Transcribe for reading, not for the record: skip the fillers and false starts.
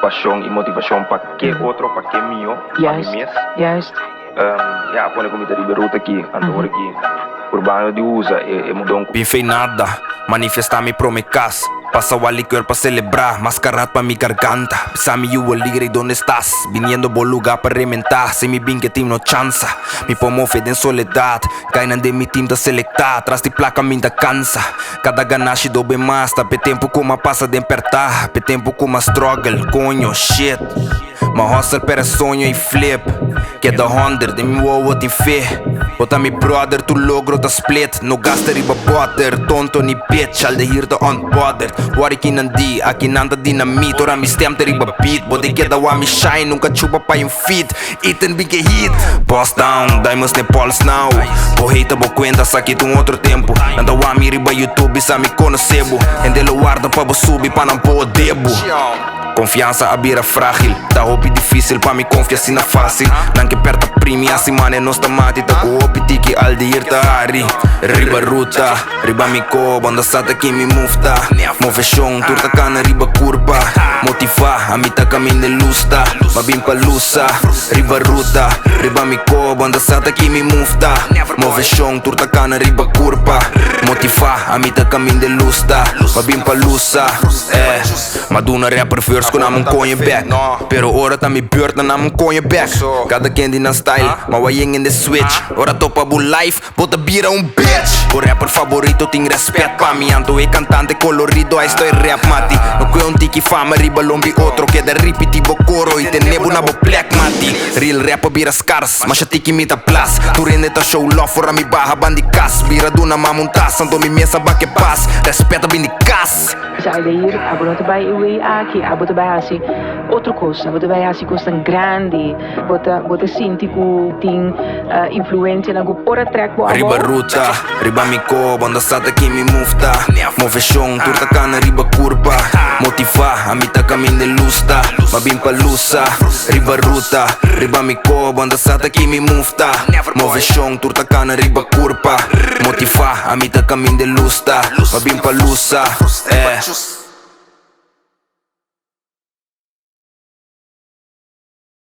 paixão e motivação para que outro, para que meu, para mim mesmo. Ja, quando eu comecei a RIBA RUTA aqui, agora aqui, urbano de usa, mudou Bem fei nada, manifestar-me pro me casa. Passa o liquor para celebrar, mascarado para mi garganta. Pensame you alegre donde estás, viniendo por lugar para reventar. Se mi bin que team no chance, mi pomo fede en soledad. Kainan de mi team da selectar, tras de placa min da cansa. Cada ganache dobe mais, tá pe tempo como passa de apertar, pe tempo como struggle, coño, shit. Ma hustle per sonho e flip, que da 100 de mi wow tem fé. Bota mi brother, tu logro da split. No gasta riba butter, tonto ni bitch, ALDAIR da unbothered. Wari kinandi, aqui nanda dinamite. Ora mi stem te riba beat, bode que da wa mi shine, nunca chupa pa um feed. Iten big hit, boss down, diamonds ne pulse now. Bo hate bo cuenta, saki tu outro tempo. Nanda wa mi riba YouTube, sa mi conocebo. Endelo guarda pa bo subi, pa não po debo. Confiança a bira frágil, tá hopi difícil pa me confiar assim na fácil. Não que perta primi assim mane nos tamati, tá com hopi tiki ALDAIR tá ari. RIBA RUTA, riba mi ko, banda sata que me mufta. Move chão, turta cana riba curva. Motiva, a mi tá caminho de lusta, ma bim pa lusa. RIBA RUTA, riba mi ko, banda sata que me mufta. Move chão, turta cana riba curva. Motiva, a mi tá caminho de lusta, ma bim pa lusa. Maduna rapper first ko naman konje back, pero ora tá mi beurt na naman konje back. Cada candy na style, ma wayeng in the switch. Ora topa bu life, bota bira bitch. O rapper favorito tem respeto pa mi, anto e cantante colorido, aí estou rap mati. No que tiki fama riba lombi outro, que da repetitivo coro e te nebu na bo black mati. Real rapper bira scars, mas tiki mita plus. Tu rende ta show love, fora mi barra bandikas. Bira duna mamuntas, santo mi mesa ba que paz. Respeta bindikas. ALDAIR, abonota by iwi aqui, abota by assim outra coisa, abota by assim coisa grande, bota sinti que tem influência na ora track bo. RIBA RUTA, riba mi ko, banda sata que me mufta. Move chão, turta cana riba curva. Motiva, a mi tá caminho de lusta, ma bim pa lusa. RIBA RUTA, riba mi ko, banda sata que me mufta. Move chão, turta cana riba curva. Motiva, a mi tá caminho de lusta, ma bim pa lusa.